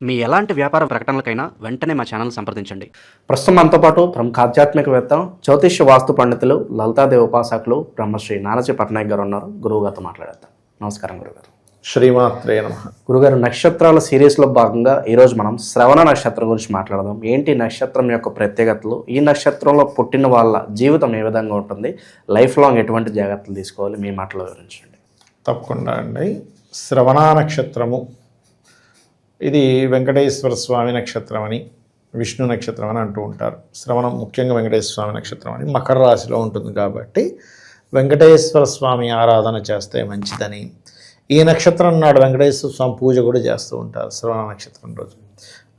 మీ ఎలాంటి వ్యాపార ప్రకటనలకైనా వెంటనే మా ఛానల్ సంప్రదించండి. ప్రస్తుతం మనతో పాటు ప్రముఖ ఆధ్యాత్మికవేత్త, జ్యోతిష్య వాస్తు పండితులు, లలితాదేవి ఉపాసకులు బ్రహ్మశ్రీ నానాజీ పట్నాయక్ గారు ఉన్నారు. గురువు గారితో మాట్లాడేద్దాం. నమస్కారం గురుగారు. శ్రీమాత్రే నమః. గురుగారు, నక్షత్రాల సిరీస్లో భాగంగా ఈరోజు మనం శ్రవణ నక్షత్రం గురించి మాట్లాడదాం. ఏంటి నక్షత్రం యొక్క ప్రత్యేకతలు, ఈ నక్షత్రంలో పుట్టిన వాళ్ళ జీవితం ఏ విధంగా ఉంటుంది, లైఫ్ లాంగ్ ఎటువంటి జాగ్రత్తలు తీసుకోవాలి, మీ మాటలో వివరించండి. తప్పకుండా అండి. శ్రవణ నక్షత్రము ఇది వెంకటేశ్వర స్వామి నక్షత్రం అని, విష్ణు నక్షత్రం అని అంటూ ఉంటారు. శ్రవణం ముఖ్యంగా వెంకటేశ్వర స్వామి నక్షత్రం అని మకర రాశిలో ఉంటుంది కాబట్టి వెంకటేశ్వర స్వామి ఆరాధన చేస్తే మంచిదని, ఈ నక్షత్రం నాడు వెంకటేశ్వర స్వామి పూజ కూడా చేస్తూ ఉంటారు శ్రవణ నక్షత్రం రోజు.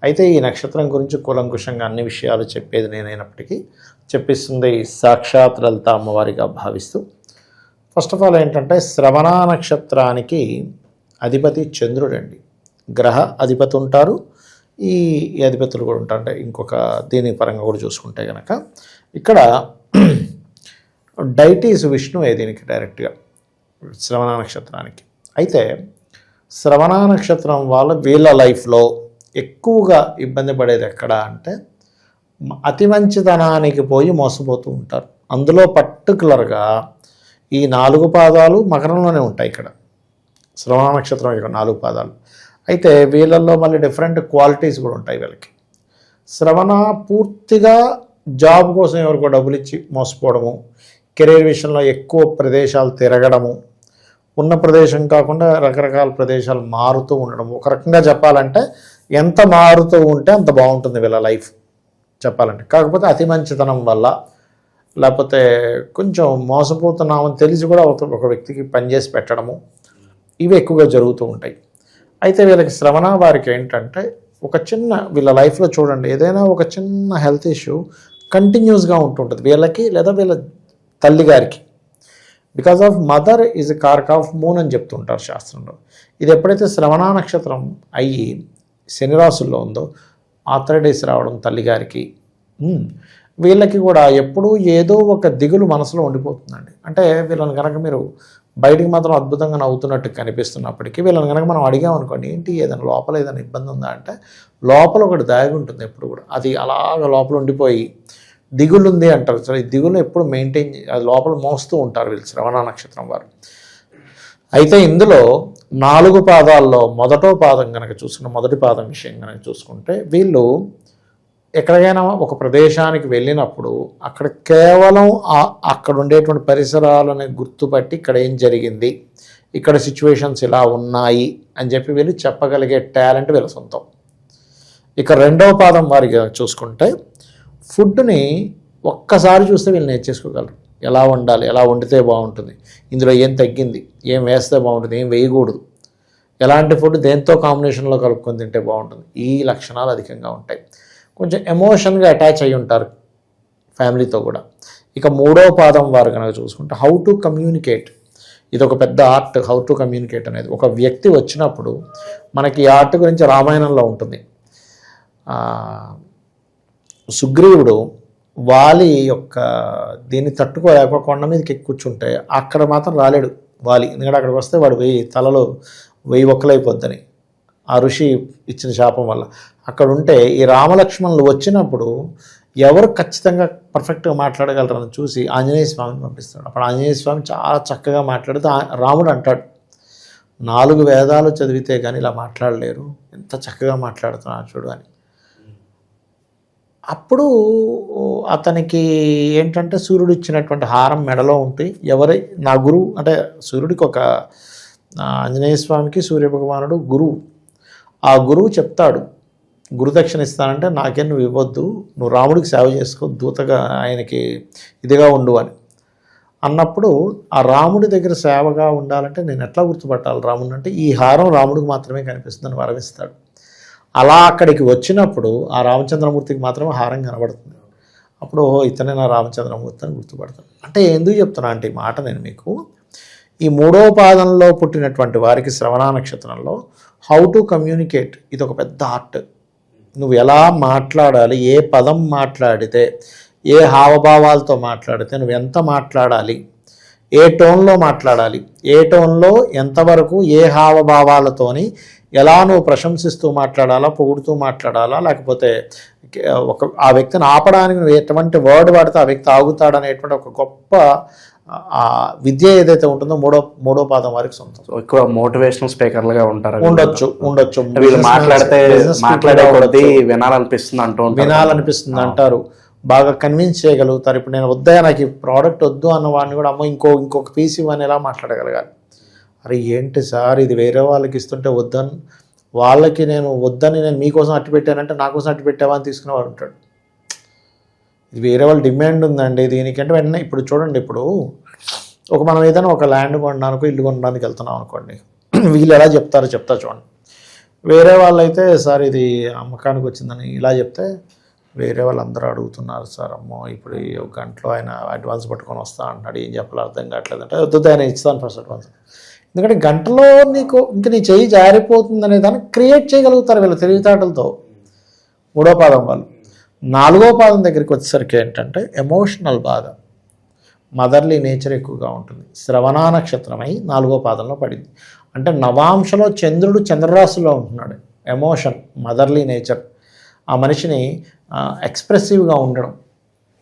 అయితే ఈ నక్షత్రం గురించి కూలంకుషంగా అన్ని విషయాలు చెప్పేది నేనైనప్పటికీ చెప్పిస్తుంది సాక్షాత్ లలిత అమ్మవారిగా భావిస్తూ, ఫస్ట్ ఆఫ్ ఆల్ ఏంటంటే శ్రవణ నక్షత్రానికి అధిపతి చంద్రుడండి. గ్రహ అధిపతి ఉంటారు, ఈ అధిపతులు కూడా ఉంటారు. అంటే ఇంకొక దీని పరంగా కూడా చూసుకుంటే కనుక ఇక్కడ డైటీస్ విష్ణువే దీనికి డైరెక్ట్గా శ్రవణ నక్షత్రానికి. అయితే శ్రవణ నక్షత్రం వాళ్ళ వీళ్ళ లైఫ్లో ఎక్కువగా ఇబ్బంది పడేది ఎక్కడ అంటే అతి మంచితనానికి పోయి మోసపోతూ ఉంటారు. అందులో పర్టికులర్గా ఈ 4 పాదాలు మకరంలోనే ఉంటాయి. ఇక్కడ శ్రవణ నక్షత్రం ఇక్కడ 4 పాదాలు. అయితే వీళ్ళల్లో మళ్ళీ డిఫరెంట్ క్వాలిటీస్ కూడా ఉంటాయి వీళ్ళకి. శ్రవణ పూర్తిగా జాబ్ కోసం ఎవరికో డబ్బులు ఇచ్చి మోసపోవడము, కెరీర్ విషయంలో ఎక్కువ ప్రదేశాలు తిరగడము, ఉన్న ప్రదేశం కాకుండా రకరకాల ప్రదేశాలు మారుతూ ఉండడం. ఒక రకంగా చెప్పాలంటే ఎంత మారుతూ ఉంటే అంత బాగుంటుంది వీళ్ళ లైఫ్ చెప్పాలంటే. కాకపోతే అతి మంచితనం వల్ల, లేకపోతే కొంచెం మోసపోతున్నామని తెలిసి కూడా ఒక వ్యక్తికి పనిచేసి పెట్టడము, ఇవి ఎక్కువగా జరుగుతూ ఉంటాయి. అయితే వీళ్ళకి శ్రవణ వారికి ఏంటంటే ఒక చిన్న వీళ్ళ లైఫ్లో చూడండి, ఏదైనా ఒక చిన్న హెల్త్ ఇష్యూ కంటిన్యూస్గా ఉంటుంటుంది వీళ్ళకి లేదా వీళ్ళ తల్లిగారికి. Because of mother is a కార్క్ ఆఫ్ మూన్ అని చెప్తుంటారు శాస్త్రంలో. ఇది ఎప్పుడైతే శ్రవణ నక్షత్రం అయ్యి శని రాశుల్లో ఉందో ఆర్థరైటిస్ రావడం తల్లిగారికి, వీళ్ళకి కూడా ఎప్పుడూ ఏదో ఒక దిగులు మనసులో ఉండిపోతుందండి. అంటే వీళ్ళని కనుక మీరు బయటికి మాత్రం అద్భుతంగా నవ్వుతున్నట్టు కనిపిస్తున్నప్పటికీ వీళ్ళని కనుక మనం అడిగామనుకోండి, ఏంటి ఏదైనా లోపల ఏదైనా ఇబ్బంది ఉందా అంటే లోపల ఒకటి దాగి ఉంటుంది ఎప్పుడు కూడా. అది అలాగ లోపల ఉండిపోయి దిగులు ఉంది అంటారు. సరే, ఈ దిగులు ఎప్పుడు మెయింటైన్ అది లోపల మోస్తూ ఉంటారు వీళ్ళు శ్రవణ నక్షత్రం వారు. అయితే ఇందులో 4 పాదాల్లో మొదటో పాదం కనుక చూసుకుంటే, మొదటి పాదం విషయం కనుక చూసుకుంటే, వీళ్ళు ఎక్కడికైనా ఒక ప్రదేశానికి వెళ్ళినప్పుడు అక్కడ కేవలం అక్కడ ఉండేటువంటి పరిసరాలని గుర్తుపట్టి ఇక్కడ ఏం జరిగింది, ఇక్కడ సిచ్యువేషన్స్ ఇలా ఉన్నాయి అని చెప్పి వీళ్ళు చెప్పగలిగే టాలెంట్ వీళ్ళ సొంతం. ఇక రెండవ పాదం వారికి చూసుకుంటే ఫుడ్ని ఒక్కసారి చూస్తే వీళ్ళు నేర్చేసుకోగలరు. ఎలా వండాలి, ఎలా వండితే బాగుంటుంది, ఇందులో ఏం తగ్గింది, ఏం వేస్తే బాగుంటుంది, ఏం వేయకూడదు, ఎలాంటి ఫుడ్ దేంతో కాంబినేషన్లో కలుపుకొని తింటే బాగుంటుంది, ఈ లక్షణాలు అధికంగా ఉంటాయి. కొంచెం ఎమోషన్గా అటాచ్ అయ్యి ఉంటారు ఫ్యామిలీతో కూడా. ఇక మూడో పాదం వారు కనుక చూసుకుంటే హౌ టు కమ్యూనికేట్, ఇది ఒక పెద్ద ఆర్ట్. హౌ టు కమ్యూనికేట్ అనేది ఒక వ్యక్తి వచ్చినప్పుడు మనకి ఈ ఆర్ట్ గురించి రామాయణంలో ఉంటుంది. సుగ్రీవుడు వాలి యొక్క దీన్ని తట్టుకోలేక కొండ మీదకి ఎక్కి కూర్చుంటే అక్కడ మాత్రం రాలేడు వాలి, ఎందుకంటే అక్కడికి వస్తే వాడు 1000 ఒక్కలైపోద్దని ఆ ఋషి ఇచ్చిన శాపం వల్ల. అక్కడ ఉంటే ఈ రామలక్ష్మణులు వచ్చినప్పుడు ఎవరు ఖచ్చితంగా పర్ఫెక్ట్గా మాట్లాడగలరని చూసి ఆంజనేయ స్వామిని పంపిస్తాడు. అప్పుడు ఆంజనేయ స్వామి చాలా చక్కగా మాట్లాడితే రాముడు అంటాడు, 4 వేదాలు చదివితే కానీ ఇలా మాట్లాడలేరు, ఎంత చక్కగా మాట్లాడుతున్నాడు చూడు అని. అప్పుడు అతనికి ఏంటంటే సూర్యుడు ఇచ్చినటువంటి హారం మెడలో ఉంటుంది. నా గురువు అంటే సూర్యుడికి ఒక ఆంజనేయ స్వామికి సూర్యభగవానుడు గురువు. ఆ గురువు చెప్తాడు, గురుదక్షిణ ఇస్తానంటే నాకేం నువ్వు ఇవ్వద్దు, నువ్వు రాముడికి సేవ చేసుకో, దూతగా ఆయనకి ఇదిగా ఉండు అని అన్నప్పుడు, ఆ రాముడి దగ్గర సేవగా ఉండాలంటే నేను ఎట్లా గుర్తుపట్టాలి రాముడిని అంటే, ఈ హారం రాముడికి మాత్రమే కనిపిస్తుందని వరవిస్తాడు. అలా అక్కడికి వచ్చినప్పుడు ఆ రామచంద్రమూర్తికి మాత్రమే హారం కనబడుతుంది. అప్పుడు ఇతనే నా రామచంద్రమూర్తి అని గుర్తుపడతాను. అంటే ఎందుకు చెప్తున్నా అంటే ఈ మాట నేను మీకు, ఈ మూడో పాదంలో పుట్టినటువంటి వారికి శ్రవణ నక్షత్రంలో హౌ టు కమ్యూనికేట్ ఇది ఒక పెద్ద ఆర్ట్. నువ్వు ఎలా మాట్లాడాలి, ఏ పదం మాట్లాడితే, ఏ హావభావాలతో మాట్లాడితే, నువ్వు ఎంత మాట్లాడాలి, ఏ టోన్లో మాట్లాడాలి, ఏ టోన్లో ఎంతవరకు ఏ హావభావాలతోని ఎలా నువ్వు ప్రశంసిస్తూ మాట్లాడాలా, పొగుడుతూ మాట్లాడాలా, లేకపోతే ఆ వ్యక్తిని ఆపడానికి నువ్వు ఎటువంటి వర్డ్ వాడితే ఆ వ్యక్తి ఆగుతాడనేటువంటి ఒక గొప్ప ఆ విద్య ఏదైతే ఉంటుందో మూడో పాదం వారికి సొంతం. ఎక్కువ మోటివేషనల్ స్పీకర్లుగా ఉంటారు. ఉండొచ్చు వీళ్ళు మాట్లాడే కొద్దీ వినాలనిపిస్తుంది అంటారు, బాగా కన్విన్స్ చేయగలుగుతారు. ఇప్పుడు నేను వద్దయా, నాకు ఈ ప్రోడక్ట్ వద్దు అన్న వాడిని కూడా అమ్మ ఇంకొక పీస్ ఇవ్వని ఎలా మాట్లాడగలగాలి. అరే ఏంటి సార్ ఇది వేరే వాళ్ళకి ఇస్తుంటే వద్దని, వాళ్ళకి నేను వద్దని నేను మీకోసం అట్టి పెట్టానంటే నా కోసం అట్టి పెట్టావా అని తీసుకునేవాడు ఉంటాడు. ఇది వేరే వాళ్ళ డిమాండ్ ఉందండి దీనికంటే వెంటనే ఇప్పుడు చూడండి, ఇప్పుడు మనం ఏదైనా ఒక ల్యాండ్ కొనడానికి ఇల్లు కొనడానికి వెళ్తున్నాం అనుకోండి, వీళ్ళు ఎలా చెప్తారో చెప్తా చూడండి. వేరే వాళ్ళైతే సార్ ఇది అమ్మకానికి వచ్చిందని ఇలా చెప్తే, వేరే వాళ్ళందరూ అడుగుతున్నారు సార్, అమ్మో ఇప్పుడు ఒక గంటలో ఆయన అడ్వాన్స్ పట్టుకొని వస్తా అంటున్నాడు, ఏం చెప్పాలో అర్థం కావట్లేదు అంటే వద్దు ఆయన ఇస్తాను ఫస్ట్ అడ్వాన్స్. ఎందుకంటే గంటలో నీకు ఇంకా నీ చెయ్యి జారిపోతుంది అనే దాన్ని క్రియేట్ చేయగలుగుతారు వీళ్ళు తెలివితేటలతో. మూడో పాదం వాళ్ళు. నాలుగో పాదం దగ్గరికి వచ్చేసరికి ఏంటంటే ఎమోషనల్ బాగా మదర్లీ నేచర్ ఎక్కువగా ఉంటుంది. శ్రవణ నక్షత్రమై నాలుగో పాదంలో పడింది అంటే నవాంశలో చంద్రుడు చంద్రరాశిలో ఉంటున్నాడు. ఎమోషన్, మదర్లీ నేచర్, ఆ మనిషిని ఎక్స్ప్రెసివ్గా ఉండడం,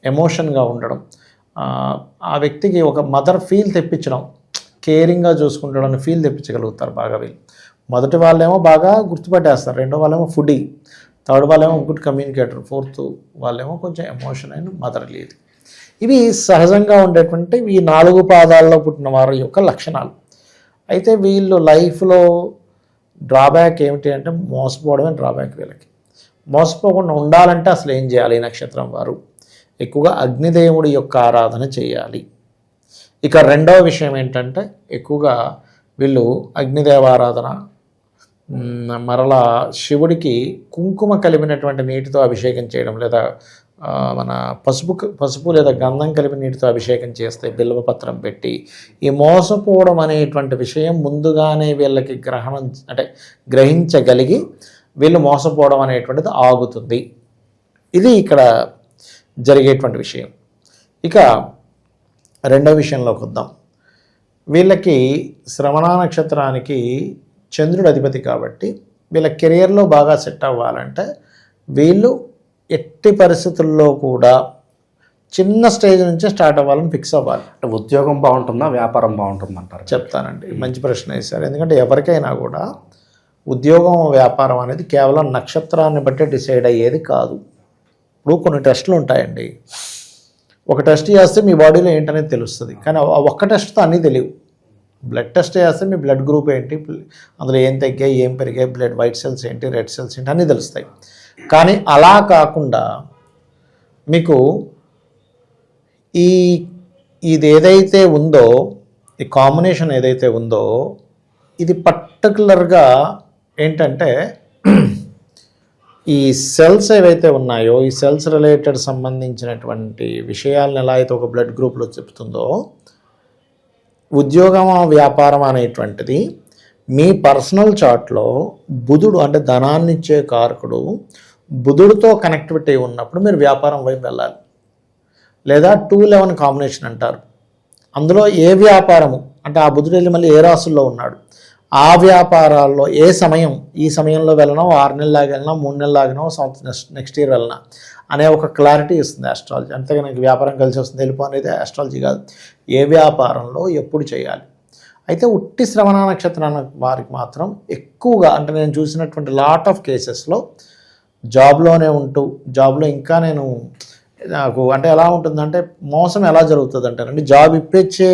ఎమోషన్గా ఉండడం, ఆ వ్యక్తికి ఒక మదర్ ఫీల్ తెప్పించడం, కేరింగ్గా చూసుకుంటాడు అని ఫీల్ తెప్పించగలుగుతారు బాగా వీళ్ళు. మొదటి వాళ్ళేమో బాగా గుర్తుపట్టేస్తారు, రెండో వాళ్ళేమో ఫుడీ, థర్డ్ వాళ్ళేమో గుడ్ కమ్యూనికేటర్, ఫోర్త్ వాళ్ళేమో కొంచెం ఎమోషన్ అయిన మదర్లీ. ఇవి సహజంగా ఉండేటువంటి ఈ నాలుగు పాదాల్లో పుట్టిన వారి యొక్క లక్షణాలు. అయితే వీళ్ళు లైఫ్లో డ్రాబ్యాక్ ఏమిటి అంటే మోసపోవడమే డ్రాబ్యాక్. వీళ్ళకి మోసపోకుండా ఉండాలంటే అసలు ఏం చేయాలి? ఈ నక్షత్రం వారు ఎక్కువగా అగ్నిదేవుడి యొక్క ఆరాధన చేయాలి. ఇక రెండవ విషయం ఏంటంటే ఎక్కువగా వీళ్ళు అగ్నిదేవారాధన, మరలా శివుడికి కుంకుమ కలిపినటువంటి నీటితో అభిషేకం చేయడం, లేదా మన పసుపు లేదా గంధం కలిపిన నీటితో అభిషేకం చేస్తే, బిల్వపత్రం పెట్టి, ఈ మోసపోవడం అనేటువంటి విషయం ముందుగానే వీళ్ళకి గ్రహించగలిగి వీళ్ళు మోసపోవడం అనేటువంటిది ఆగుతుంది. ఇది ఇక్కడ జరిగేటువంటి విషయం. ఇక రెండవ విషయంలోకి వద్దాం. వీళ్ళకి శ్రవణ నక్షత్రానికి చంద్రుడు అధిపతి కాబట్టి వీళ్ళ కెరియర్లో బాగా సెట్ అవ్వాలంటే వీళ్ళు ఎట్టి పరిస్థితుల్లో కూడా చిన్న స్టేజ్ నుంచే స్టార్ట్ అవ్వాలని ఫిక్స్ అవ్వాలి. అంటే ఉద్యోగం బాగుంటుందా, వ్యాపారం బాగుంటుందా అంటారు? చెప్తానండి, మంచి ప్రశ్న వేశారు. ఎందుకంటే ఎవరికైనా కూడా ఉద్యోగం వ్యాపారం అనేది కేవలం నక్షత్రాన్ని బట్టి డిసైడ్ అయ్యేది కాదు. ఇప్పుడు కొన్ని టెస్టులు ఉంటాయండి, ఒక టెస్ట్ చేస్తే మీ బాడీలో ఏంటనేది తెలుస్తుంది, కానీ ఆ ఒక్క టెస్ట్తో అన్నీ తెలియవు. బ్లడ్ టెస్ట్ చేస్తే మీ బ్లడ్ గ్రూప్ ఏంటి, అందులో ఏం తగ్గాయి, ఏం పెరిగాయి, బ్లడ్ వైట్ సెల్స్ ఏంటి, రెడ్ సెల్స్ ఏంటి అన్నీ తెలుస్తాయి. కానీ అలా కాకుండా మీకు ఇది ఏదైతే ఉందో, ఈ కాంబినేషన్ ఏదైతే ఉందో, ఇది పర్టికులర్గా ఏంటంటే ఈ సెల్స్ ఏవైతే ఉన్నాయో, ఈ సెల్స్ రిలేటెడ్ సంబంధించినటువంటి విషయాలను ఎలా అయితే ఒక బ్లడ్ గ్రూప్లో చెప్తుందో, ఉద్యోగం వ్యాపారం అనేటువంటిది మీ పర్సనల్ చార్ట్లో బుధుడు అంటే ధనాన్ని ఇచ్చే కారకుడు బుధుడితో కనెక్టివిటీ ఉన్నప్పుడు మీరు వ్యాపారం వైపు వెళ్ళాలి. లేదా 2-11 కాంబినేషన్ అంటారు. అందులో ఏ వ్యాపారము అంటే ఆ బుధుడు వెళ్ళి మళ్ళీ ఏ రాసుల్లో ఉన్నాడు, ఆ వ్యాపారాల్లో ఏ సమయం, ఈ సమయంలో వెళ్ళినా 6 నెలలు లాగినా 3 నెలలు లాగినా నెక్స్ట్ ఇయర్ వెళ్ళినా అనే ఒక క్లారిటీ ఇస్తుంది ఆస్ట్రాలజీ. అంతేగా నాకు వ్యాపారం కలిసి వస్తుంది వెళ్ళిపో అనేది ఆస్ట్రాలజీ కాదు. ఏ వ్యాపారంలో ఎప్పుడు చేయాలి. అయితే ఉట్టి శ్రవణ నక్షత్రాల వారికి మాత్రం ఎక్కువగా అంటే నేను చూసినటువంటి లాట్ ఆఫ్ కేసెస్లో జాబ్లోనే ఉంటూ, జాబ్లో ఇంకా నాకు అంటే ఎలా ఉంటుందంటే మోసం ఎలా జరుగుతుంది అంటారండి, జాబ్ ఇప్పించే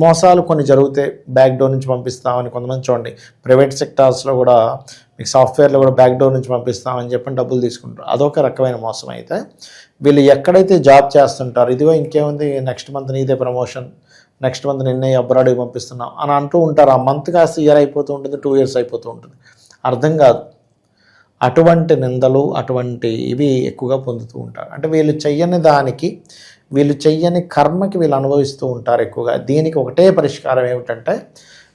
మోసాలు కొన్ని జరుగుతాయి. బ్యాక్ డోర్ నుంచి పంపిస్తామని కొంతమంది చూడండి, ప్రైవేట్ సెక్టార్స్లో కూడా మీకు సాఫ్ట్వేర్లో కూడా బ్యాక్ డోర్ నుంచి పంపిస్తామని చెప్పని డబ్బులు తీసుకుంటారు. అదొక రకమైన మోసం. అయితే వీళ్ళు ఎక్కడైతే జాబ్ చేస్తుంటారు, ఇదిగో ఇంకేముంది నెక్స్ట్ మంత్ నీదే ప్రమోషన్, నెక్స్ట్ మంత్ నిన్నే అబ్రాడ్కి పంపిస్తున్నాం అని అంటూ ఉంటారు. ఆ మంత్ కాస్త ఇయర్ అయిపోతూ ఉంటుంది, 2 years అయిపోతూ ఉంటుంది, అర్థం కాదు. అటువంటి నిందలు, అటువంటి ఇవి ఎక్కువగా పొందుతూ ఉంటారు. అంటే వీళ్ళు చెయ్యని దానికి, వీళ్ళు చెయ్యని కర్మకి వీళ్ళు అనుభవిస్తూ ఉంటారు ఎక్కువగా. దీనికి ఒకటే పరిష్కారం ఏమిటంటే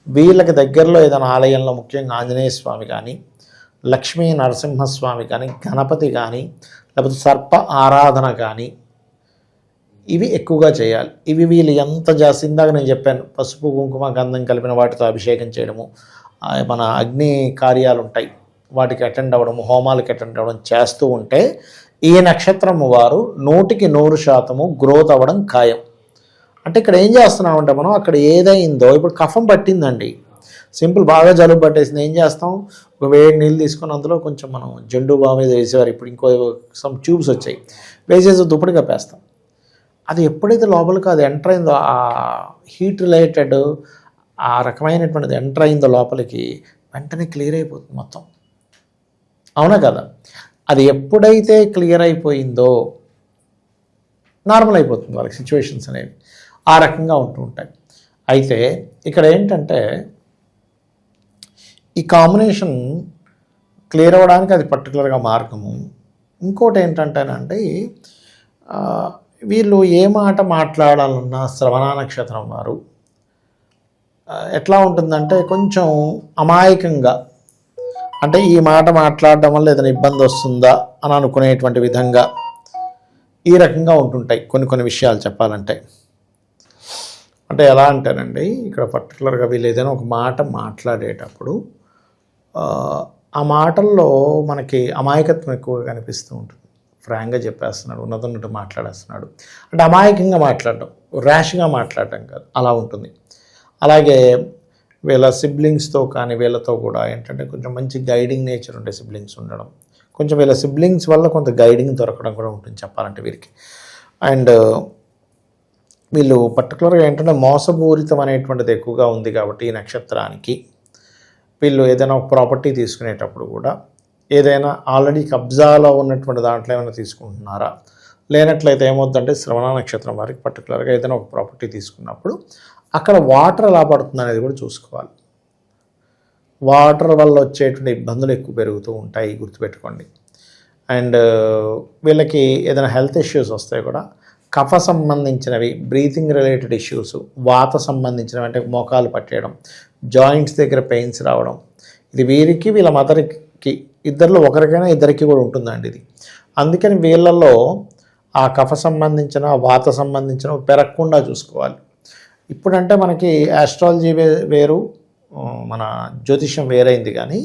వీళ్ళకి దగ్గరలో ఏదైనా ఆలయంలో, ముఖ్యంగా ఆంజనేయ స్వామి కానీ, లక్ష్మీ నరసింహస్వామి కానీ, గణపతి కానీ, లేకపోతే సర్ప ఆరాధన కానీ ఇవి ఎక్కువగా చేయాలి. ఇవి వీళ్ళు ఎంత ఇందాక నేను చెప్పాను, పసుపు కుంకుమ గంధం కలిపిన వాటితో అభిషేకం చేయడము, మన అగ్ని కార్యాలు ఉంటాయి, వాటికి అటెండ్ అవ్వడం, హోమాలకి అటెండ్ అవ్వడం చేస్తూ ఉంటే ఈ నక్షత్రం వారు 100% గ్రోత్ అవ్వడం ఖాయం. అంటే ఇక్కడ ఏం చేస్తున్నామంటే మనం అక్కడ ఏదైందో, ఇప్పుడు కఫం పట్టిందండి, సింపుల్ బాగా జలుబు పట్టేసింది, ఏం చేస్తాం, ఒక వేడి నీళ్ళు తీసుకొని అందులో కొంచెం మనం జండు బామ్ మీద వేసేవారు, ఇప్పుడు ఇంకో సమ్ ట్యూబ్స్ వచ్చాయి, వేసేసి దుప్పటి కప్పేస్తాం. అది ఎప్పుడైతే లోపలికి అది ఎంటర్ అయిందో, ఆ హీట్ రిలేటెడ్ ఆ రకమైనటువంటిది ఎంటర్ అయిందో లోపలికి, వెంటనే క్లియర్ అయిపోతుంది మొత్తం. అవునా కదా? అది ఎప్పుడైతే క్లియర్ అయిపోయిందో నార్మల్ అయిపోతుంది వాళ్ళకి సిచ్యువేషన్స్ అనేవి, ఆ రకంగా ఉంటూ ఉంటాయి. అయితే ఇక్కడ ఏంటంటే ఈ కాంబినేషన్ క్లియర్ అవ్వడానికి అది పర్టికులర్గా మార్గము. ఇంకోటి ఏంటంటేనండి, వీళ్ళు ఏ మాట మాట్లాడాలన్నా శ్రవణ నక్షత్రం వారు ఎట్లా ఉంటుందంటే కొంచెం అమాయకంగా, అంటే ఈ మాట మాట్లాడడం వల్ల ఏదైనా ఇబ్బంది వస్తుందా అని అనుకునేటువంటి విధంగా ఈ రకంగా ఉంటుంటాయి కొన్ని విషయాలు చెప్పాలంటే. అంటే ఎలా అంటేనండి, ఇక్కడ పర్టికులర్గా వీళ్ళు ఏదైనా ఒక మాట మాట్లాడేటప్పుడు ఆ మాటల్లో మనకి అమాయకత్వం ఎక్కువగా కనిపిస్తూ ఉంటుంది. ఫ్రాంక్గా చెప్పేస్తున్నాడు, ఉన్నట్టు మాట్లాడేస్తున్నాడు, అంటే అమాయకంగా మాట్లాడడం, ర్యాష్గా మాట్లాడటం కాదు, అలా ఉంటుంది. అలాగే వీళ్ళ సిబ్లింగ్స్తో కానీ వీళ్ళతో కూడా ఏంటంటే కొంచెం మంచి గైడింగ్ నేచర్ ఉండే సిబ్లింగ్స్ ఉండడం, కొంచెం వీళ్ళ సిబ్లింగ్స్ వల్ల కొంత గైడింగ్ దొరకడం కూడా ఉంటుంది చెప్పాలంటే వీరికి. అండ్ వీళ్ళు పర్టికులర్గా ఏంటంటే మోసపూరితం అనేటువంటిది ఎక్కువగా ఉంది కాబట్టి ఈ నక్షత్రానికి వీళ్ళు ఏదైనా ఒక ప్రాపర్టీ తీసుకునేటప్పుడు కూడా ఏదైనా ఆల్రెడీ కబ్జాలో ఉన్నటువంటి దాంట్లో ఏమైనా తీసుకుంటున్నారా, లేనట్లయితే ఏమవుతుందంటే శ్రవణ నక్షత్రం వారికి పర్టికులర్గా ఏదైనా ఒక ప్రాపర్టీ తీసుకున్నప్పుడు అక్కడ వాటర్ ఎలా పడుతుంది అనేది కూడా చూసుకోవాలి. వాటర్ వల్ల వచ్చేటువంటి ఇబ్బందులు ఎక్కువ పెరుగుతూ ఉంటాయి, గుర్తుపెట్టుకోండి. అండ్ వీళ్ళకి ఏదైనా హెల్త్ ఇష్యూస్ వస్తాయి కూడా, కఫ సంబంధించినవి, బ్రీతింగ్ రిలేటెడ్ ఇష్యూస్, వాత సంబంధించినవి, అంటే మోకాలు పట్టేయడం, జాయింట్స్ దగ్గర పెయిన్స్ రావడం, ఇది వీరికి వీళ్ళ మదర్కి ఇద్దరిలో ఒకరికైనా ఇద్దరికి కూడా ఉంటుందండి ఇది. అందుకని వీళ్ళల్లో ఆ కఫ సంబంధించిన, వాత సంబంధించిన పెరగకుండా చూసుకోవాలి. ఇప్పుడంటే మనకి ఆస్ట్రాలజీ వేరు, మన జ్యోతిష్యం వేరైంది, కానీ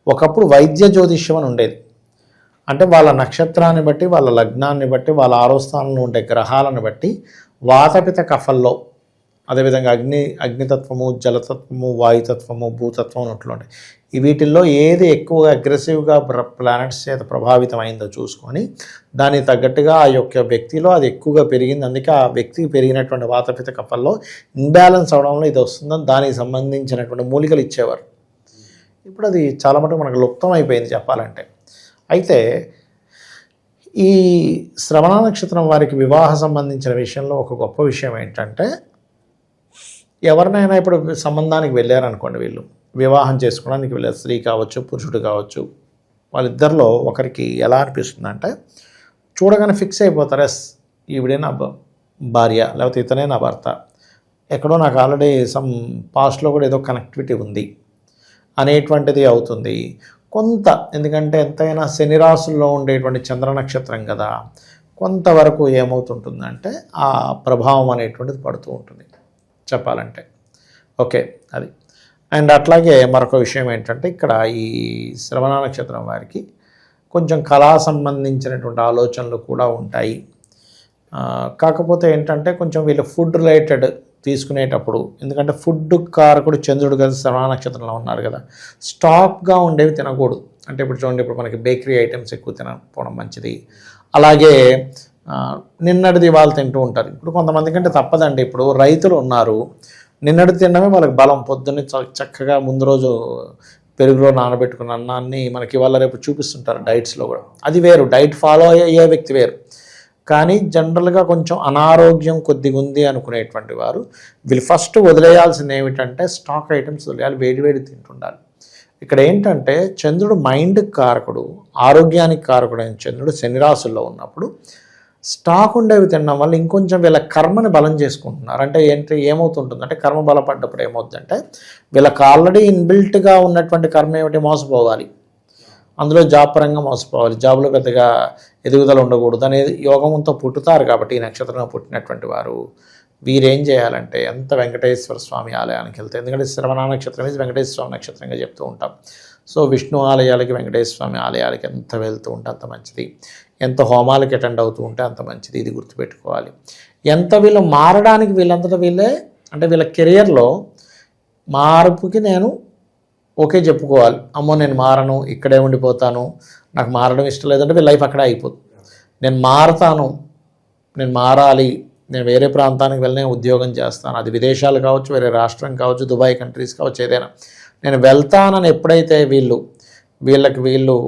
ఒకప్పుడు వైద్య జ్యోతిష్యం అని ఉండేది. అంటే వాళ్ళ నక్షత్రాన్ని బట్టి, వాళ్ళ లగ్నాన్ని బట్టి, వాళ్ళ ఆరో స్థానంలో ఉండే గ్రహాలను బట్టి వాతపిత కఫల్లో, అదేవిధంగా అగ్నితత్వము, జలతత్వము, వాయుతత్వము, భూతత్వం అట్లా ఉంటాయి. వీటిల్లో ఏది ఎక్కువగా అగ్రెసివ్గా ప్లానెట్స్ చేత ప్రభావితం అయిందో చూసుకొని దానికి తగ్గట్టుగా ఆ యొక్క వ్యక్తిలో అది ఎక్కువగా పెరిగింది, అందుకే ఆ వ్యక్తికి పెరిగినటువంటి వాతపిత కఫల్లో ఇంబ్యాలెన్స్ అవడంలో ఇది వస్తుందని దానికి సంబంధించినటువంటి మూలికలు ఇచ్చేవారు. ఇప్పుడు అది చాలా మటుకు మనకు లుప్తం అయిపోయింది చెప్పాలంటే. అయితే ఈ శ్రవణ నక్షత్రం వారికి వివాహ సంబంధించిన విషయంలో ఒక గొప్ప విషయం ఏంటంటే, ఎవరినైనా ఇప్పుడు సంబంధానికి వెళ్ళారనుకోండి, వీళ్ళు వివాహం చేసుకోవడానికి వెళ్ళారు, స్త్రీ కావచ్చు పురుషుడు కావచ్చు, వాళ్ళిద్దరిలో ఒకరికి ఎలా అనిపిస్తుందంటే చూడగానే ఫిక్స్ అయిపోతారు, ఎస్ ఈవిడే నా భార్య, లేకపోతే ఇతనే నా భర్త, ఎక్కడో నాకు ఆల్రెడీ సమ్ పాస్ట్లో కూడా ఏదో కనెక్టివిటీ ఉంది అనేటువంటిది అవుతుంది కొంత. ఎందుకంటే ఎంతైనా శని రాశుల్లో ఉండేటువంటి చంద్ర నక్షత్రం కదా, కొంతవరకు ఏమవుతుంటుందంటే ఆ ప్రభావం అనేటువంటిది పడుతూ ఉంటుంది చెప్పాలంటే. ఓకే, అది. అండ్ అట్లాగే మరొక విషయం ఏంటంటే, ఇక్కడ ఈ శ్రవణ నక్షత్రం వారికి కొంచెం కళా సంబంధించినటువంటి ఆలోచనలు కూడా ఉంటాయి. కాకపోతే ఏంటంటే కొంచెం వీళ్ళు ఫుడ్ రిలేటెడ్ తీసుకునేటప్పుడు, ఎందుకంటే ఫుడ్ కారకుడు చంద్రుడు కదా శ్రవణ నక్షత్రంలో ఉన్నారు కదా, స్టాక్గా ఉండేవి తినకూడదు. అంటే ఇప్పుడు చూడండి, ఇప్పుడు మనకి బేకరీ ఐటమ్స్ ఎక్కువ తినకపోవడం మంచిది. అలాగే నిన్నటిది వాళ్ళు తింటూ ఉంటారు. ఇప్పుడు కొంతమంది కంటే తప్పదండి, ఇప్పుడు రైతులు ఉన్నారు, నిన్నటి తినడమే వాళ్ళకి బలం. పొద్దున్నే చక్కగా ముందు రోజు పెరుగులో నానబెట్టుకున్న అన్నాన్ని మనకి ఇవాళ రేపు చూపిస్తుంటారు డైట్స్లో కూడా, అది వేరు, డైట్ ఫాలో అయ్యే వ్యక్తి వేరు. కానీ జనరల్గా కొంచెం అనారోగ్యం కొద్దిగా ఉంది అనుకునేటువంటి వారు వీళ్ళు ఫస్ట్ వదిలేయాల్సింది ఏమిటంటే స్టాక్ ఐటమ్స్ వదిలేయాలి, వేడివేడి తింటుండాలి. ఇక్కడ ఏంటంటే చంద్రుడు మైండ్కి కారకుడు, ఆరోగ్యానికి కారకుడు అయిన చంద్రుడు శని రాశుల్లో ఉన్నప్పుడు స్టాక్ ఉండేవి తినడం వల్ల ఇంకొంచెం వీళ్ళ కర్మని బలం చేసుకుంటున్నారు. అంటే ఏమవుతుంటుంది అంటే, కర్మ బలపడ్డప్పుడు ఏమవుతుందంటే వీళ్ళకి ఆల్రెడీ ఇన్బిల్ట్గా ఉన్నటువంటి కర్మ ఏమిటి, మోసపోవాలి, అందులో జాబ్ పరంగా మోసపోవాలి, జాబ్లో పెద్దగా ఎదుగుదల ఉండకూడదు అనేది యోగంతో పుట్టుతారు. కాబట్టి ఈ నక్షత్రంలో పుట్టినటువంటి వారు వీరేం చేయాలంటే ఎంత వెంకటేశ్వర స్వామి ఆలయానికి వెళ్తే, ఎందుకంటే శ్రవణ నక్షత్రం ఇది వెంకటేశ్వర స్వామి నక్షత్రంగా చెప్తూ ఉంటాం. సో విష్ణు ఆలయాలకి వెంకటేశ్వర స్వామి ఆలయాలకి ఎంత వెళ్తూ ఉంటే అంత మంచిది, ఎంత హోమాలకి అటెండ్ అవుతూ ఉంటే అంత మంచిది. ఇది గుర్తుపెట్టుకోవాలి. ఎంత వీళ్ళు మారడానికి వీళ్ళంతటా వీళ్ళే, అంటే వీళ్ళ కెరియర్లో మార్పుకి నేను ఓకే చెప్పుకోవాలి. అమ్మో నేను మారను, ఇక్కడే ఉండిపోతాను, నాకు మారడం ఇష్టం లేదంటే వీళ్ళ లైఫ్ అక్కడే అయిపోతుంది. నేను మారతాను, నేను మారాలి, నేను వేరే ప్రాంతానికి వెళ్ళి నేను ఉద్యోగం చేస్తాను, అది విదేశాలు కావచ్చు, వేరే రాష్ట్రం కావచ్చు, దుబాయ్ కంట్రీస్ కావచ్చు, ఏదైనా నేను వెళ్తానని ఎప్పుడైతే వీళ్ళు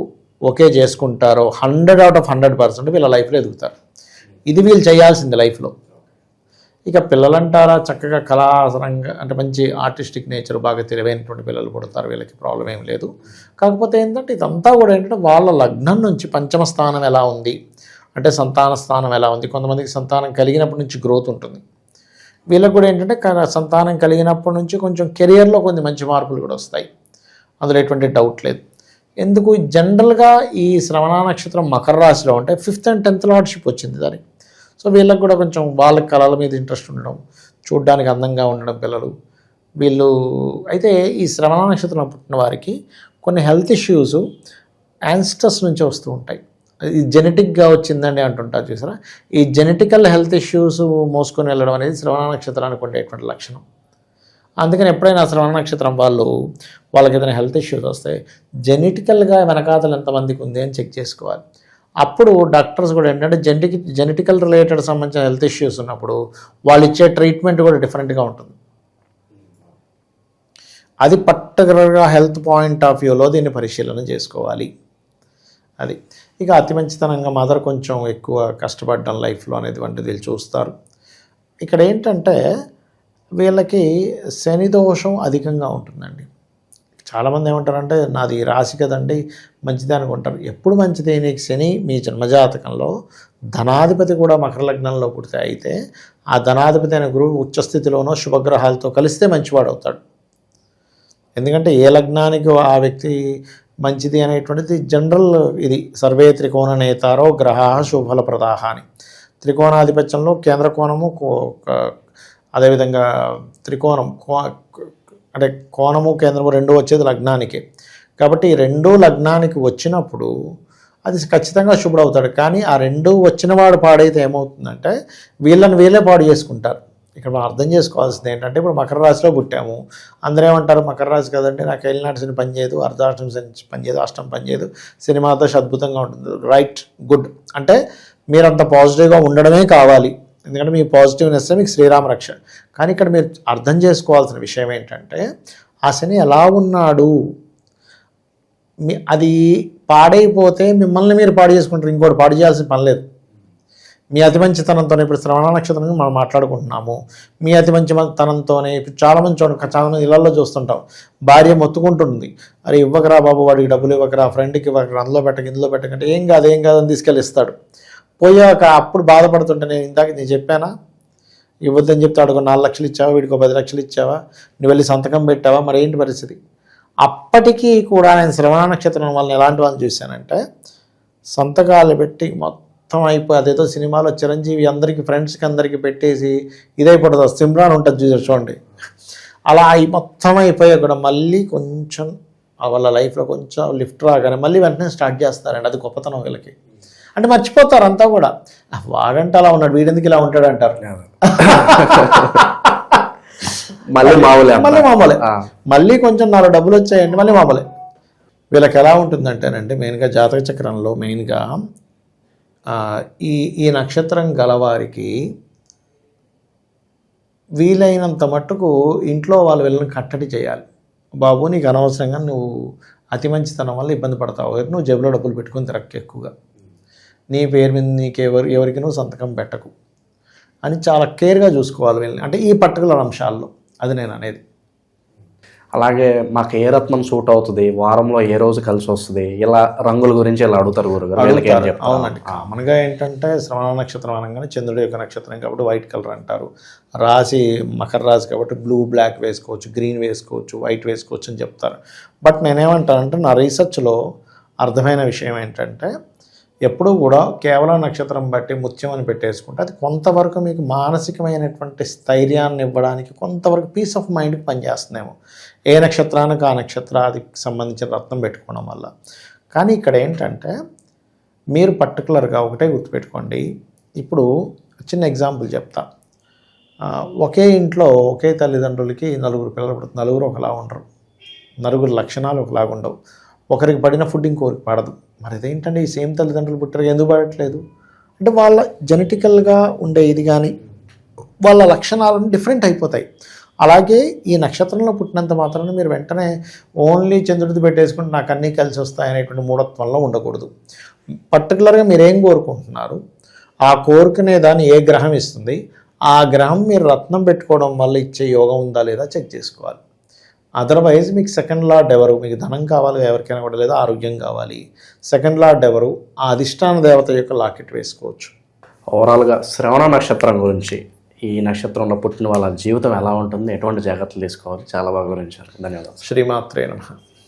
ఓకే చేసుకుంటారో 100 out of 100% వీళ్ళ లైఫ్లో ఎదుగుతారు. ఇది వీళ్ళు చేయాల్సింది లైఫ్లో. ఇక పిల్లలంటారా, చక్కగా కళాసరంగా అంటే మంచి ఆర్టిస్టిక్ నేచర్ బాగా తెలివైనటువంటి పిల్లలు పుడతారు, వీళ్ళకి ప్రాబ్లం ఏం లేదు. కాకపోతే ఏంటంటే ఇదంతా కూడా ఏంటంటే వాళ్ళ లగ్నం నుంచి పంచమ స్థానం ఎలా ఉంది అంటే సంతాన స్థానం ఎలా ఉంది. కొంతమందికి సంతానం కలిగినప్పటి నుంచి గ్రోత్ ఉంటుంది, వీళ్ళకి కూడా ఏంటంటే సంతానం కలిగినప్పటి నుంచి కొంచెం కెరియర్లో కొన్ని మంచి మార్పులు కూడా వస్తాయి, అందులో ఎటువంటి డౌట్ లేదు. ఎందుకు జనరల్గా ఈ శ్రవణ నక్షత్రం మకర రాశిలో ఉంటే 5th and 10th లార్డ్షిప్ వచ్చింది దానికి. సో వీళ్ళకి కూడా కొంచెం వాళ్ళ కళల మీద ఇంట్రెస్ట్ ఉండడం, చూడ్డానికి అందంగా ఉండడం పిల్లలు వీళ్ళు. అయితే ఈ శ్రవణ నక్షత్రం పుట్టిన వారికి కొన్ని హెల్త్ ఇష్యూస్ యాన్స్టర్స్ నుంచి వస్తూ ఉంటాయి. ఇది జెనెటిక్గా వచ్చిందండి అంటుంటారు చూసారా. ఈ జెనెటికల్ హెల్త్ ఇష్యూస్ మోసుకొని వెళ్ళడం అనేది శ్రవణ నక్షత్రానికి ఉండేటువంటి లక్షణం. అందుకని ఎప్పుడైనా శ్రవణ నక్షత్రం వాళ్ళకి ఏదైనా హెల్త్ ఇష్యూస్ వస్తే జెనెటికల్గా వెనకాతలు ఎంతమందికి ఉంది అని చెక్ చేసుకోవాలి. అప్పుడు డాక్టర్స్ కూడా ఏంటంటే జెనెటికల్ రిలేటెడ్ సంబంధించిన హెల్త్ ఇష్యూస్ ఉన్నప్పుడు వాళ్ళు ఇచ్చే ట్రీట్మెంట్ కూడా డిఫరెంట్గా ఉంటుంది. అది పర్టికులర్గా హెల్త్ పాయింట్ ఆఫ్ వ్యూలో దీన్ని పరిశీలన చేసుకోవాలి. అది ఇక అతి మంచితనంగా మదర్ కొంచెం ఎక్కువ కష్టపడడం లైఫ్లో అనేటువంటిది వీళ్ళు చూస్తారు. ఇక్కడ ఏంటంటే వీళ్ళకి శని దోషం అధికంగా ఉంటుందండి. చాలామంది ఏమంటారంటే నాది రాశి కదండి మంచిది అనుకుంటారు. ఎప్పుడు మంచిది? నీకు శని మీ జన్మజాతకంలో ధనాధిపతి కూడా మకర లగ్నంలో పుడితే అయితే ఆ ధనాధిపతి అయిన గురువు ఉచ్చస్థితిలోనో శుభగ్రహాలతో కలిస్తే మంచివాడు అవుతాడు. ఎందుకంటే ఏ లగ్నానికి ఆ వ్యక్తి మంచిది అనేటువంటిది జనరల్ ఇది. సర్వే త్రికోణ నేతారో గ్రహ శుభఫలప్రదాహ అని. త్రికోణాధిపత్యంలో కేంద్ర కోణము అదేవిధంగా త్రికోణం అంటే కోణము కేంద్రము రెండు వచ్చేది లగ్నానికి. కాబట్టి రెండు లగ్నానికి వచ్చినప్పుడు అది ఖచ్చితంగా శుభ్రవుతాడు. కానీ ఆ రెండు వచ్చినవాడు పాడైతే ఏమవుతుందంటే వీళ్ళే పాడు చేసుకుంటారు. ఇక్కడ మనం అర్థం చేసుకోవాల్సింది ఏంటంటే ఇప్పుడు మకర రాశిలో పుట్టాము, అందరూ ఏమంటారు మకర రాశి కదండి నాకు ఏలినాటి శని పనిచేయదు, అర్ధాష్టమి శని పనిచేయదు, అష్టం పనిచేయదు, సినిమాతో అద్భుతంగా ఉంటుంది. Right, good. అంటే మీరంత పాజిటివ్గా ఉండడమే కావాలి, ఎందుకంటే మీ పాజిటివ్నెస్ మీకు శ్రీరామ రక్ష. కానీ ఇక్కడ మీరు అర్థం చేసుకోవాల్సిన విషయం ఏంటంటే ఆ శని ఎలా ఉన్నాడు, అది పాడైపోతే మిమ్మల్ని మీరు పాడు చేసుకుంటారు, ఇంకోటి పాడు చేయాల్సిన పని లేదు. మీ అతి మంచితనంతోనే ఇప్పుడు శ్రవణ నక్షత్రం మనం మాట్లాడుకుంటున్నాము, మీ అతి మంచితనంతోనే ఇప్పుడు చాలామంది ఇళ్లలో చూస్తుంటాం, భార్య మొత్తుకుంటుంది, అరే ఇవ్వకరా బాబు వాడికి డబ్బులు ఇవ్వకరా, ఫ్రెండ్కి ఇవ్వకరా, అందులో పెట్టక ఇందులో పెట్టకంటే ఏం కాదని తీసుకెళ్ళి ఇస్తాడు. పోయాక అప్పుడు బాధపడుతుంటే నేను చెప్పానా ఇవ్వద్దని చెప్తే అడుగు 4 లక్షలు ఇచ్చావా, వీడికి 10 లక్షలు ఇచ్చావా, నువ్వు వెళ్ళి సంతకం పెట్టావా, మరి ఏంటి పరిస్థితి? అప్పటికీ కూడా నేను శ్రవణ నక్షత్రం వాళ్ళని ఎలాంటి వాళ్ళని చూశానంటే సంతకాలు పెట్టి మొత్తం అయిపోయి అదేదో సినిమాలో చిరంజీవి అందరికీ ఫ్రెండ్స్కి అందరికీ పెట్టేసి ఇదైపోతుంది, సిమ్రాన్ ఉంటుంది చూడండి, అలా మొత్తం అయిపోయాయి కూడా మళ్ళీ కొంచెం వాళ్ళ లైఫ్లో కొంచెం లిఫ్ట్ రాగానే మళ్ళీ వెంటనే స్టార్ట్ చేస్తారండి. అది గొప్పతనం వీళ్ళకి. అంటే మర్చిపోతారు అంతా కూడా, వాడంటే అలా ఉన్నాడు వీడెందుకు ఇలా ఉంటాడు అంటారు. మళ్ళీ మామూలే, మళ్ళీ కొంచెం 4 డబ్బులు వచ్చాయండి మళ్ళీ మామూలే. వీళ్ళకి ఎలా ఉంటుందంటేనండి మెయిన్గా జాతక చక్రంలో మెయిన్గా ఈ నక్షత్రం గలవారికి వీలైనంత మట్టుకు ఇంట్లో వాళ్ళు వీళ్ళని కట్టడి చేయాలి. బాబు నీకు అనవసరంగా నువ్వు అతి మంచితనం వల్ల ఇబ్బంది పడతావు, నువ్వు జేబులో డబ్బులు పెట్టుకుని తిరక్కు ఎక్కువగా, నీ పేరు మీద ఎవరికి నువ్వు సంతకం పెట్టకు అని చాలా కేర్గా చూసుకోవాలి వీళ్ళని. అంటే ఈ పర్టికులర్ అంశాల్లో అది నేను అనేది. అలాగే మాకు ఏ రత్నం సూట్ అవుతుంది, వారంలో ఏ రోజు కలిసి వస్తుంది, ఇలా రంగుల గురించి ఇలా అడుగుతారు గురుగారు. అవునండి, కామన్గా ఏంటంటే శ్రవణ నక్షత్రం అనగానే చంద్రుడి యొక్క నక్షత్రం కాబట్టి వైట్ కలర్ అంటారు, రాశి మకర రాశి కాబట్టి బ్లూ బ్లాక్ వేసుకోవచ్చు, గ్రీన్ వేసుకోవచ్చు, వైట్ వేసుకోవచ్చు అని చెప్తారు. బట్ నేనేమంటానంటే నా రీసెర్చ్లో అర్థమైన విషయం ఏంటంటే ఎప్పుడూ కూడా కేవలం నక్షత్రం బట్టి ముత్యం అని పెట్టేసుకుంటే అది కొంతవరకు మీకు మానసికమైనటువంటి స్థైర్యాన్ని ఇవ్వడానికి కొంతవరకు పీస్ ఆఫ్ మైండ్కి పనిచేస్తుందేమో, ఏ నక్షత్రానికి ఆ నక్షత్రానికి సంబంధించిన రత్నం పెట్టుకోవడం వల్ల. కానీ ఇక్కడ ఏంటంటే మీరు పర్టికులర్గా ఒకటే గుర్తుపెట్టుకోండి. ఇప్పుడు చిన్న ఎగ్జాంపుల్ చెప్తా. ఒకే ఇంట్లో ఒకే తల్లిదండ్రులకి నలుగురు పిల్లలు పుడుతుంది. నలుగురు ఒకలా ఉండరు, నలుగురు లక్షణాలు ఒకలాగా ఉండవు. ఒకరికి పడిన ఫుడ్ ఇంకొకరికి పడదు. మరి ఇదేంటంటే ఈ సేమ్ తల్లిదండ్రులు పుట్టారు ఎందుకు పడట్లేదు అంటే వాళ్ళ జెనెటికల్గా ఉండే ఇది కానీ వాళ్ళ లక్షణాలను డిఫరెంట్ అయిపోతాయి. అలాగే ఈ నక్షత్రంలో పుట్టినంత మాత్రాన మీరు వెంటనే ఓన్లీ చంద్రుడిది పెట్టేసుకుంటే నాకు అన్నీ కలిసి వస్తాయి అనేటువంటి మూఢత్వంలో ఉండకూడదు. పర్టికులర్గా మీరు ఏం కోరుకుంటున్నారు, ఆ కోరుకునే దాన్ని ఏ గ్రహం ఇస్తుంది, ఆ గ్రహం మీరు రత్నం పెట్టుకోవడం వల్ల ఇచ్చే యోగం ఉందా లేదా చెక్ చేసుకోవాలి. అదర్వైజ్ మీకు సెకండ్ లార్డ్ ఎవరు, మీకు ధనం కావాలి ఎవరికైనా కూడా, లేదా ఆరోగ్యం కావాలి, సెకండ్ లార్డ్ ఎవరు, ఆ అధిష్టాన దేవత యొక్క లాకెట్ వేసుకోవచ్చు. ఓవరాల్గా శ్రవణ నక్షత్రం గురించి, ఈ నక్షత్రంలో పుట్టిన వాళ్ళ జీవితం ఎలా ఉంటుంది, ఎటువంటి జాగ్రత్తలు తీసుకోవాలి, చాలా బాగా వివరించారు. ధన్యవాదాలు. శ్రీమాత్రే నమః.